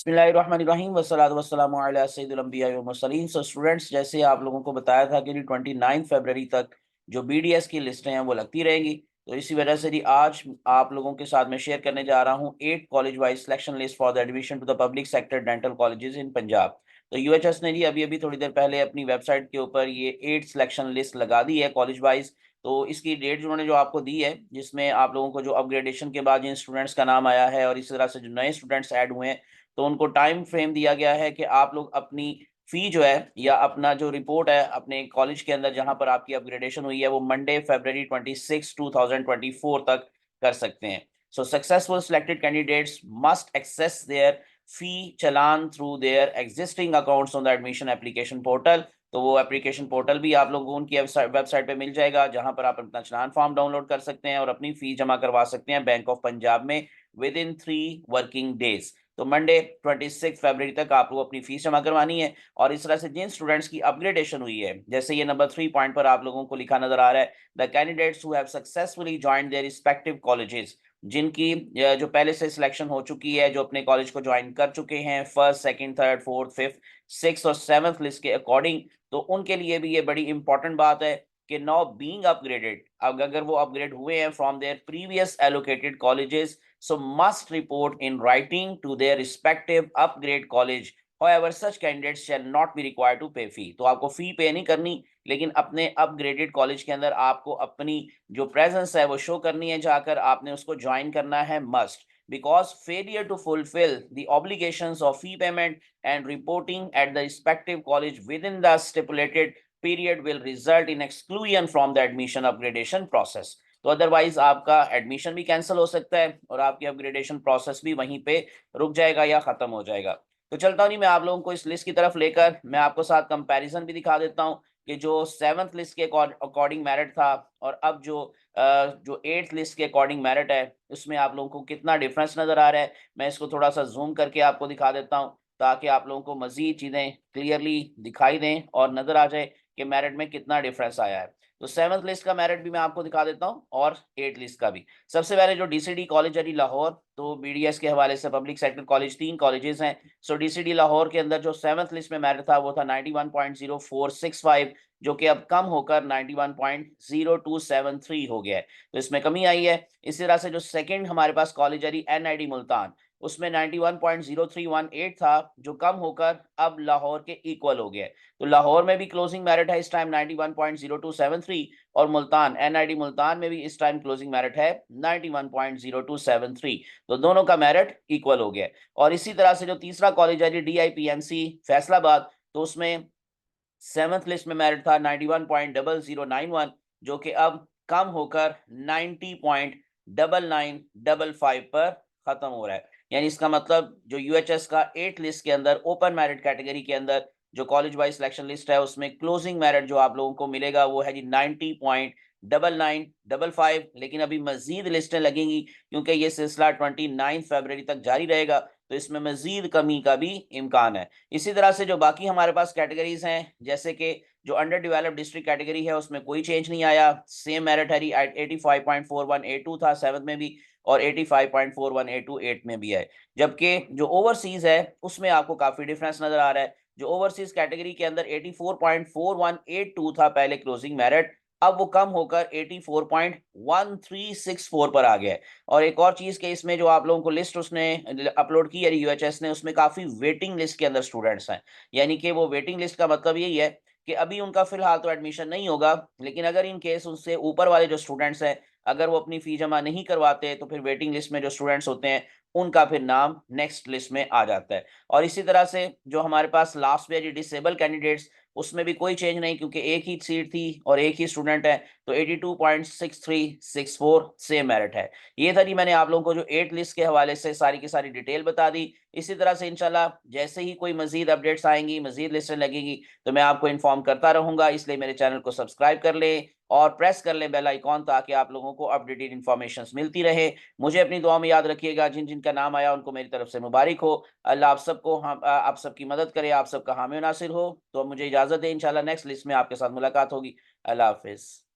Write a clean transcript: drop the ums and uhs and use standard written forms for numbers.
बिस्मिल्लाहिर्रहमानिर्रहीम वस्सलातु वस्सलामु अला सय्यिदिल अंबिया वल मुरसलीन। सो स्टूडेंट्स, जैसे आप लोगों को बताया था कि 29 फरवरी तक जो बीडीएस की लिस्टें हैं वो लगती रहेंगी। तो इसी वजह से जी आज आप लोगों के साथ मैं शेयर करने जा रहा हूँ 8 college wise selection list for the admission to the public sector dental colleges in Punjab. तो यूएचएस ने जी अभी अभी थोड़ी देर पहले अपनी वेबसाइट के ऊपर ये 8 सिलेक्शन लिस्ट लगा दी है कॉलेज वाइज। तो इसकी डेट उन्होंने जो आपको दी है, जिसमें आप लोगों को जो अपग्रेडेशन के बाद जिन स्टूडेंट्स का नाम आया है और इसी तरह से जो नए स्टूडेंट्स ऐड हुए हैं, तो उनको टाइम फ्रेम दिया गया है कि आप लोग अपनी फी जो है या अपना जो रिपोर्ट है अपने कॉलेज के अंदर जहां पर आपकी अपग्रेडेशन हुई है वो मंडे फरवरी 26 2024 तक कर सकते हैं। So successful selected candidates must access their fee challan through their existing accounts on the admission application portal. तो वो एप्लीकेशन पोर्टल भी आप लोगों को उनकी वेबसाइट पे मिल जाएगा, जहां पर आप अपना चालान फॉर्म डाउनलोड कर सकते हैं और अपनी फी जमा करवा सकते हैं बैंक ऑफ पंजाब में विद इन 3 वर्किंग डेज। तो मंडे 26 फरवरी तक आप लोग अपनी फीस जमा करवानी है। और इस तरह से जिन स्टूडेंट्स की अपग्रेडेशन हुई है, जैसे ये नंबर 3 पॉइंट पर आप लोगों को लिखा नजर आ रहा है, the candidates who have successfully joined their respective colleges, जिनकी जो पहले से सिलेक्शन हो चुकी है, जो अपने कॉलेज को ज्वाइन कर चुके हैं first second third fourth fifth six और सेवंथ लिस्ट के अकॉर्डिंग, तो उनके लिए भी ये बड़ी इंपॉर्टेंट बात है कि नाउ बीइंग अपग्रेडेड, अब अगर वो अपग्रेड हुए हैं from there previous allocated colleges, so must report in writing to their respective upgrade college. However, such candidates shall not be required to pay fee. तो आपको फी पे नहीं करनी, लेकिन अपने अपग्रेडेड कॉलेज के अंदर आपको अपनी जो प्रेजेंस है वो शो करनी है, जाकर आपने उसको ज्वाइन करना है must, because failure to fulfill the obligations of fee payment and reporting at the respective college within the stipulated period will result in exclusion from the admission upgradation process. तो otherwise आपका admission भी cancel हो सकता है और आपकी upgradation process भी वहीं पे रुक जाएगा या खत्म हो जाएगा। तो चलता हूँ नहीं मैं आप लोगों को इस लिस्ट की तरफ लेकर, मैं आपको साथ कंपैरिजन भी दिखा देता हूँ कि जो 7th लिस्ट के अकॉर्डिंग मेरिट था और अब जो 8th लिस्ट के अकॉर्डिंग मेरिट है, उसमें आप लोगों को कितना डिफरेंस नजर आ रहा है। मैं इसको थोड़ा सा जूम करके आपको दिखा देता हूँ ताकि आप लोगों को मजीद चीजें क्लियरली दिखाई दें और नजर आ जाए कि मेरिट में कितना डिफरेंस आया है। तो 7th लिस्ट का मेरिट भी मैं आपको दिखा देता हूं और 8th लिस्ट का भी। सबसे पहले जो डीसीडी कॉलेज है लाहौर, तो बीडीएस के हवाले से पब्लिक सेक्टर कॉलेज 3 कॉलेजेस हैं। सो डीसीडी लाहौर के अंदर जो 7th लिस्ट में मेरिट था वो था 91.0465, जो कि अब कम होकर 91.0273 हो गया है। तो इसमें कमी आई है। इसी तरह से जो सेकंड हमारे पास कॉलेज है एनआईडी मुल्तान, उसमें 91.0318 था, जो कम होकर अब लाहौर के इक्वल हो गया है। तो लाहौर में भी क्लोजिंग मेरिट है इस टाइम 91.0273 और मुल्तान एनआईडी मुल्तान में भी इस टाइम क्लोजिंग मेरिट है 91.0273। तो दोनों का मेरिट इक्वल हो गया। और इसी तरह से जो तीसरा कॉलेज है डीआईपीएनसी फैसलाबाद, तो उसमें 7th लिस्ट में मेरिट था 91.0091, जो कि अब कम होकर 90.9955 पर खत्म हो रहा है। यानी इसका मतलब जो यूएचएस का 8 लिस्ट के अंदर ओपन मेरिट कैटेगरी के अंदर जो कॉलेज वाइज सिलेक्शन लिस्ट है, उसमें क्लोजिंग मेरिट जो आप लोगों को मिलेगा वो है जी 90.9955। लेकिन अभी मजीद लिस्टें लगेंगी क्योंकि ये सिलसिला 29 फरवरी तक जारी रहेगा, तो इसमें मजीद कमी का भी इम्कान है। इसी तरह से जो बाकी हमारे पास कैटेगरीज हैं, जैसे कि जो अंडर डेवलप्ड डिस्ट्रिक्ट कैटेगरी है, उसमें कोई चेंज नहीं आया। सेम मेरिट है 85.4182 था 7th में भी और 85.4182 8th में भी है। जबकि जो ओवरसीज है उसमें आपको काफी डिफरेंस नजर आ रहा है। जो ओवरसीज कैटेगरी के अंदर 84.4182 था पहले क्लोजिंग मेरिट, अब वो कम होकर 84.1364 पर आ गया है। और एक और चीज के इसमें जो आप लोगों को लिस्ट उसने अपलोड की है यूएचएस ने, उसमें काफी वेटिंग लिस्ट के अंदर स्टूडेंट्स हैं। यानी कि वो वेटिंग लिस्ट का मतलब यही है कि अभी उनका फिलहाल तो एडमिशन नहीं होगा, लेकिन अगर इन केस उनसे ऊपर वाले जो स्टूडेंट्स हैं अगर वो अपनी फी जमा नहीं करवाते, तो फिर वेटिंग लिस्ट में जो स्टूडेंट्स होते हैं उनका फिर नाम नेक्स्ट लिस्ट में आ जाता है। और इसी तरह से जो हमारे पास लास्ट में डिसेबल कैंडिडेट्स, उसमें भी कोई चेंज नहीं क्योंकि एक ही सीट थी और एक ही स्टूडेंट है, तो 82.6364 सेम मेरिट है। ये था जी मैंने आप लोगों को जो 8 लिस्ट के हवाले से सारी की सारी डिटेल बता दी। इसी तरह से इंशाल्लाह जैसे ही कोई मजीद अपडेट्स आएंगी, मजीद लिस्टें लगेगी, तो मैं आपको इन्फॉर्म करता रहूंगा। इसलिए मेरे चैनल को सब्सक्राइब कर लें और प्रेस कर लें बेल आइकॉन, ताकि आप लोगों को अपडेटेड इन्फॉर्मेशन मिलती रहे। मुझे अपनी दुआ में याद रखिएगा। जिन जिनका नाम आया उनको मेरी तरफ से मुबारक हो। अल्लाह आप सबको आप सबकी मदद करे, आप सबका हामी नासिर हो। तो मुझे इजाजत है, इंशाल्लाह नेक्स्ट लिस्ट में आपके साथ मुलाकात होगी। अल्लाह हाफिज।